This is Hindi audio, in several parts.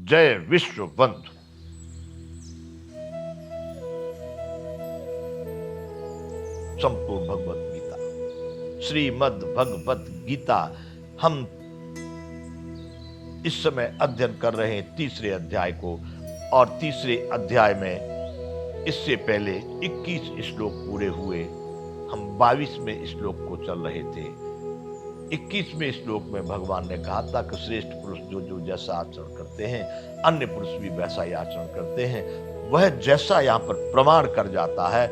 जय विश्व बंधु। संपूर्ण भगवत गीता, श्रीमद् भगवत गीता हम इस समय अध्ययन कर रहे हैं तीसरे अध्याय को, और तीसरे अध्याय में इससे पहले 21 श्लोक पूरे हुए। हम 22वें श्लोक को चल रहे थे। 21वें श्लोक में भगवान ने कहा था कि श्रेष्ठ पुरुष जो जो जैसा आचरण करते हैं, अन्य पुरुष भी वैसा ही आचरण करते हैं। वह जैसा यहाँ पर प्रमाण कर जाता है,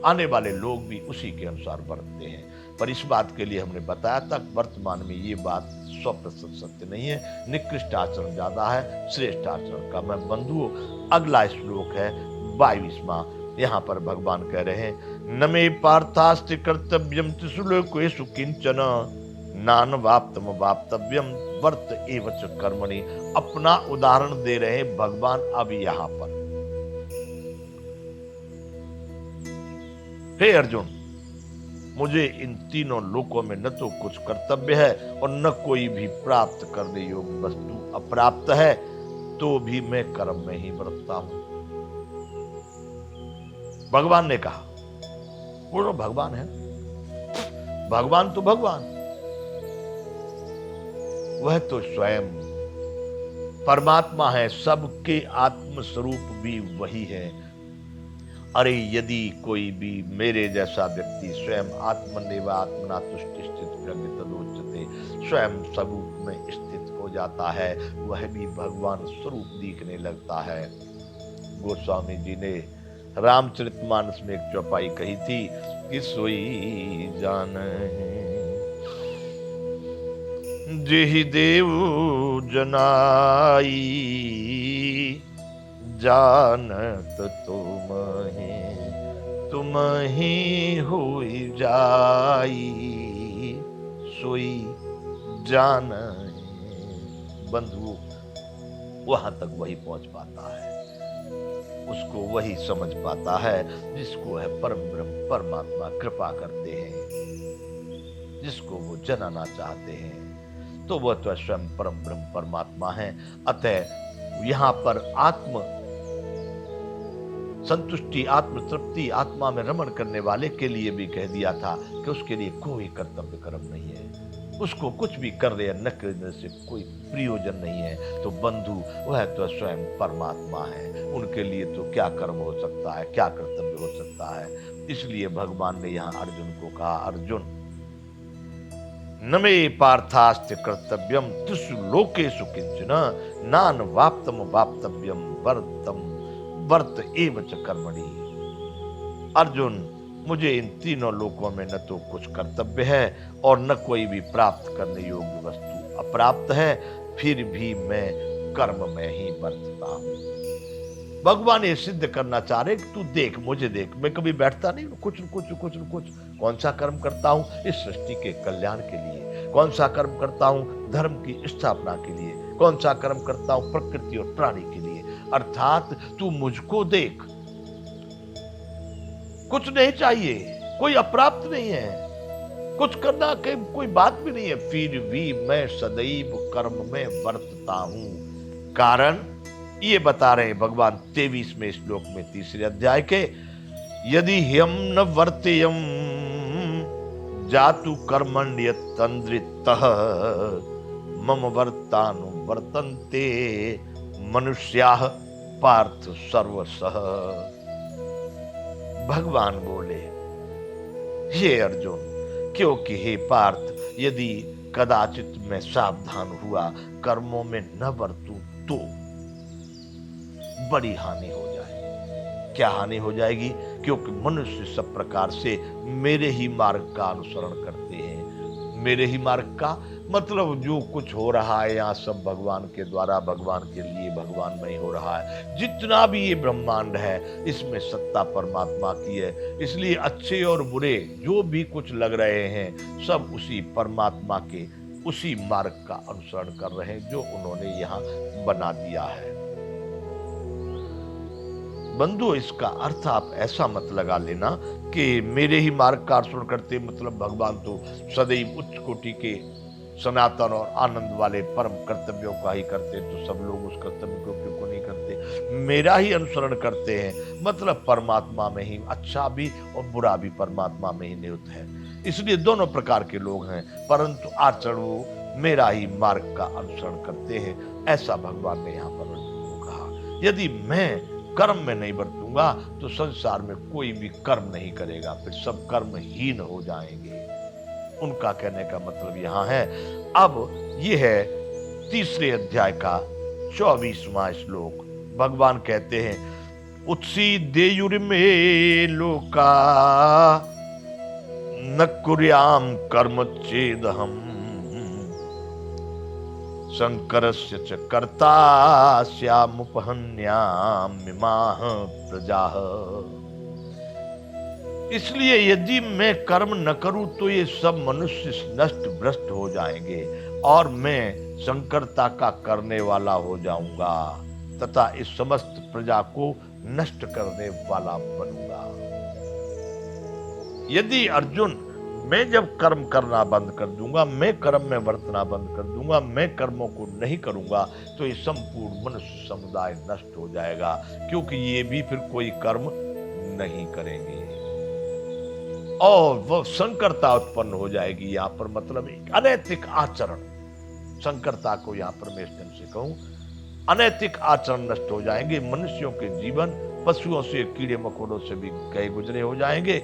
आने वाले लोग भी उसी के अनुसार बरतते हैं। पर इस बात के लिए हमने बताया था वर्तमान में ये बात 100% सत्य नहीं है। निकृष्ट आचरण ज्यादा है श्रेष्ठ आचरण का। मैं बंधुओं, अगला श्लोक है 22वां। यहाँ पर भगवान कह रहे हैं, न मे पार्थास्ति कर्तव्यम त्रिषु लोकेषु किंचन नान वाप्तम वाप्तव्यम वर्त एवच कर्मणि। अपना उदाहरण दे रहे हैं भगवान अब यहाँ पर। हे अर्जुन, मुझे इन तीनों लोकों में न तो कुछ कर्तव्य है और न कोई भी प्राप्त करने योग्य वस्तु अप्राप्त है, तो भी मैं कर्म में ही बरतता हूं। भगवान ने कहा, वो भगवान है, भगवान तो भगवान, वह तो स्वयं परमात्मा है, सबके आत्म स्वरूप भी वही है। अरे यदि कोई भी मेरे जैसा व्यक्ति स्वयं आत्मनेव आत्मना तुष्ट स्थित प्रज्ञ तदोच्यते, स्वयं स्वरूप में स्थित हो जाता है, वह भी भगवान स्वरूप दिखने लगता है। गोस्वामी जी ने रामचरितमानस में एक चौपाई कही थी कि सोई जाने जेहि देव जनाई, जानत तुम ही होई जाई, सोई जान। बंधु, वहां तक वही पहुंच पाता है, उसको वही समझ पाता है जिसको है परम ब्रह्म परमात्मा कृपा करते हैं, जिसको वो जनाना चाहते हैं, तो वह तो स्वयं परम ब्रह्म परमात्मा है। अतः यहाँ पर आत्म संतुष्टि, आत्म तृप्ति, आत्मा में रमण करने वाले के लिए भी कह दिया था कि उसके लिए कोई कर्तव्य कर्म नहीं है, उसको कुछ भी करने या न करने से कोई प्रयोजन नहीं है। तो बंधु, वह तो स्वयं परमात्मा है, उनके लिए तो क्या कर्म हो सकता है, क्या कर्तव्य हो सकता है। इसलिए भगवान ने यहाँ अर्जुन को कहा, अर्जुन न मे पार्थास्ति कर्तव्यम त्रिषु लोकेषु किंचन नान वाप्तम वाप्तव्यम वर्त एवच कर्मणि। अर्जुन, मुझे इन तीनों लोकों में न तो कुछ कर्तव्य है और न कोई भी प्राप्त करने योग्य वस्तु अप्राप्त है, फिर भी मैं कर्म में ही बरतता हूं। भगवान ये सिद्ध करना चाह रहे कि तू देख, मुझे देख, मैं कभी बैठता नहीं, कुछ न कुछ कौन सा कर्म करता हूं इस सृष्टि के कल्याण के लिए, कौन सा कर्म करता हूं धर्म की स्थापना के लिए, कौन सा कर्म करता हूं प्रकृति और प्राणी के लिए। अर्थात तू मुझको देख, कुछ नहीं चाहिए, कोई अप्राप्त नहीं है, कुछ करना के कोई बात भी नहीं है, फिर भी मैं सदैव कर्म में वर्तता हूं। कारण ये बता रहे हैं भगवान 23वें श्लोक में तीसरे अध्याय के, यदि हम न वर्तेयम जातु कर्मण्यतन्द्रितः मम वर्तानु वर्तन्ते मनुष्याः पार्थ सर्वशः। भगवान बोले, हे अर्जुन, क्योंकि हे पार्थ, यदि कदाचित मैं सावधान हुआ कर्मों में न बरतूं तो बड़ी हानि हो जाए। क्या हानि हो जाएगी? क्योंकि मनुष्य सब प्रकार से मेरे ही मार्ग का अनुसरण करते हैं। मेरे ही मार्ग का मतलब जो कुछ हो रहा है यहाँ सब भगवान के द्वारा, भगवान के लिए, भगवान में ही हो रहा है। जितना भी ये ब्रह्मांड है इसमें सत्ता परमात्मा की है, इसलिए अच्छे और बुरे जो भी कुछ लग रहे हैं सब उसी परमात्मा के उसी मार्ग का अनुसरण कर रहे हैं जो उन्होंने यहाँ बना दिया है। बंधु, इसका अर्थ आप ऐसा मत लगा लेना कि मेरे ही मार्ग का अनुसरण करते मतलब भगवान तो सदैव उच्च कोटि के सनातन और आनंद वाले परम कर्तव्यों का ही करते तो सब लोग उस कर्तव्य को क्यों को नहीं करते, मेरा ही अनुसरण करते हैं, मतलब परमात्मा में ही अच्छा भी और बुरा भी परमात्मा में ही निहित है। इसलिए दोनों प्रकार के लोग हैं, परंतु आचरण वो मेरा ही मार्ग का अनुसरण करते हैं, ऐसा भगवान ने यहाँ पर अर्जुन को कहा। यदि मैं कर्म में नहीं बरतूंगा तो संसार में कोई भी कर्म नहीं करेगा, फिर सब कर्महीन हो जाएंगे। उनका कहने का मतलब यहां है। अब यह है तीसरे अध्याय का 24वां श्लोक। भगवान कहते हैं, उत्सी देयुर्मे लोका न कुर्याम कर्म चेदहम शंकरस्य च कर्ता स्यामुपहन्यामिमाः प्रजाः। इसलिए यदि मैं कर्म न करूं तो ये सब मनुष्य नष्ट भ्रष्ट हो जाएंगे और मैं संकरता का करने वाला हो जाऊंगा तथा इस समस्त प्रजा को नष्ट करने वाला बनूंगा। यदि अर्जुन मैं जब कर्म करना बंद कर दूंगा, मैं कर्म में बरतना बंद कर दूंगा, मैं कर्मों को नहीं करूंगा तो ये संपूर्ण मनुष्य समुदाय नष्ट हो जाएगा, क्योंकि ये भी फिर कोई कर्म नहीं करेंगे और वह संकरता उत्पन्न हो जाएगी। यहां पर मतलब एक अनैतिक आचरण, संकरता को यहां पर मैं इस ढंग से कहूं, अनैतिक आचरण नष्ट हो जाएंगे। मनुष्यों के जीवन पशुओं से, कीड़े मकोड़ों से भी गए गुजरे हो जाएंगे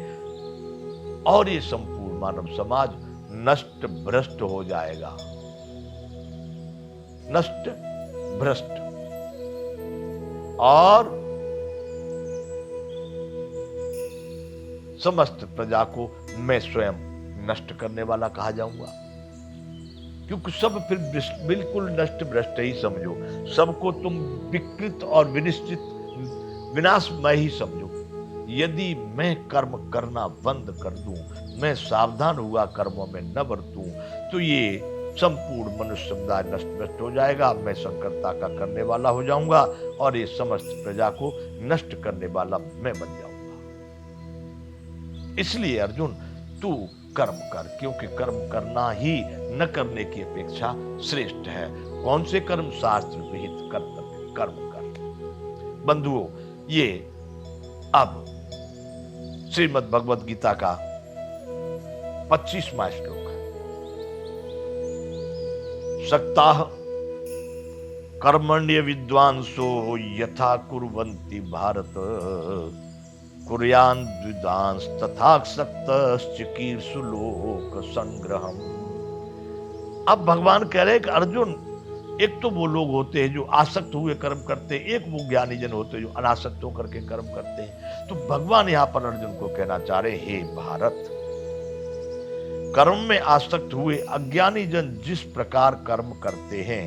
और ये संपूर्ण मानव समाज नष्ट भ्रष्ट हो जाएगा, नष्ट भ्रष्ट। और समस्त प्रजा को मैं स्वयं नष्ट करने वाला कहा जाऊंगा, क्योंकि सब फिर बिल्कुल नष्ट भ्रष्ट ही समझो, सबको तुम विकृत और विनिश्चित विनाशमय ही समझो। यदि मैं कर्म करना बंद कर दूं, मैं सावधान हुआ कर्मों में न बरतूं, तो ये संपूर्ण मनुष्य समुदाय नष्ट भ्रष्ट हो जाएगा, मैं संकरता का करने वाला हो जाऊंगा और ये समस्त प्रजा को नष्ट करने वाला मैं बन जाऊंगा। इसलिए अर्जुन तू कर्म कर, क्योंकि कर्म करना ही न करने की अपेक्षा श्रेष्ठ है। कौन से कर्म? शास्त्र विहित कर्तव्य कर्म कर। बंधुओं, ये अब श्रीमद् भगवद गीता का 25वां श्लोक है। सक्ताः कर्मण्य विद्वांसो यथा कुर्वन्ति भारत कुर्यान् द्विदांस तथा सक्तश्चिकीर्षु लोक संग्रहम्। अब भगवान कह रहे हैं कि अर्जुन, एक तो वो लोग होते हैं जो आसक्त हुए कर्म करते हैं, एक वो ज्ञानी जन होते हैं जो अनासक्त होकर के कर्म करते हैं। तो भगवान यहां पर अर्जुन को कहना चाह रहे, हे भारत, कर्म में आसक्त हुए अज्ञानी जन जिस प्रकार कर्म करते हैं,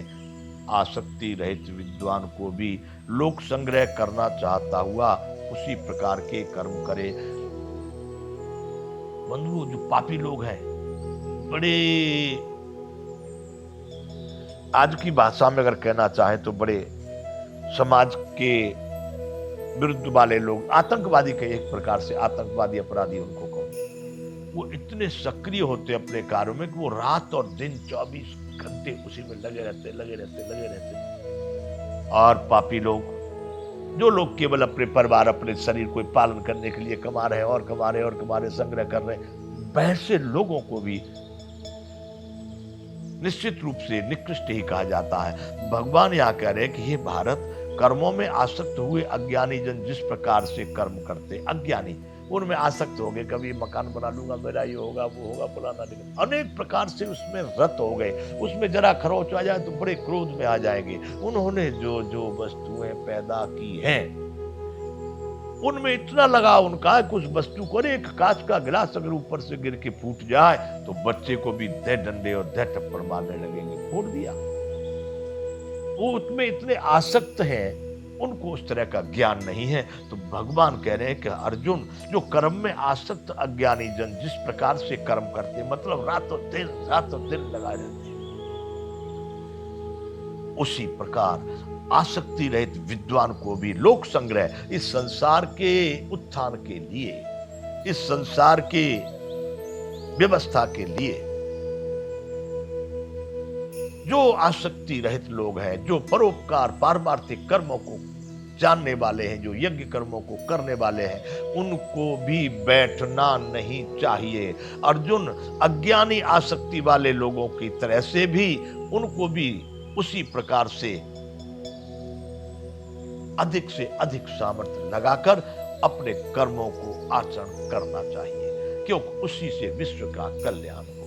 आसक्ति रहित विद्वान को भी लोक संग्रह करना चाहता हुआ उसी प्रकार के कर्म करे। बंधुओं, जो पापी लोग हैं, बड़े आज की भाषा में अगर कहना चाहे तो बड़े समाज के विरुद्ध वाले लोग, आतंकवादी के एक प्रकार से आतंकवादी अपराधी उनको कहूं, वो इतने सक्रिय होते अपने कार्यों में कि वो रात और दिन 24 घंटे उसी में लगे रहते। और पापी लोग, जो लोग केवल अपने परिवार, अपने शरीर को पालन करने के लिए कमा रहे और कमा रहे संग्रह कर रहे, वैसे लोगों को भी निश्चित रूप से निकृष्ट ही कहा जाता है। भगवान यहाँ कह रहे हैं कि हे भारत, कर्मों में आसक्त हुए अज्ञानी जन जिस प्रकार से कर्म करते, अज्ञानी उनमें आसक्त हो गए, कभी मकान बना लूंगा, मेरा ये होगा, वो होगा, फलाना, अनेक प्रकार से उसमें रत हो गए, उसमें जरा खरोच आ जाए तो बड़े क्रोध में आ जाएंगे। उन्होंने जो जो वस्तुएं पैदा की हैं उनमें इतना लगा उनका कि उस वस्तु को, एक कांच का गिलास अगर ऊपर से गिर के फूट जाए तो बच्चे को भी दे डंडे और दे थप्पड़ मारने लगेंगे, फोड़ दिया। वो उसमें इतने आसक्त हैं, उनको उस तरह का ज्ञान नहीं है। तो भगवान कह रहे हैं कि अर्जुन, जो कर्म में आसक्त अज्ञानी जन जिस प्रकार से कर्म करते, मतलब रातों दिन लगाए रहते हैं, उसी प्रकार आसक्ति रहित विद्वान को भी लोक संग्रह, इस संसार के उत्थान के लिए, इस संसार के व्यवस्था के लिए जो आसक्ति रहित लोग हैं, जो परोपकार पारमार्थिक कर्मों को जानने वाले हैं, जो यज्ञ कर्मों को करने वाले हैं, उनको भी बैठना नहीं चाहिए। अर्जुन अज्ञानी आसक्ति वाले लोगों की तरह से भी उनको भी उसी प्रकार से अधिक सामर्थ्य लगाकर अपने कर्मों को आचरण करना चाहिए, क्योंकि उसी से विश्व का कल्याण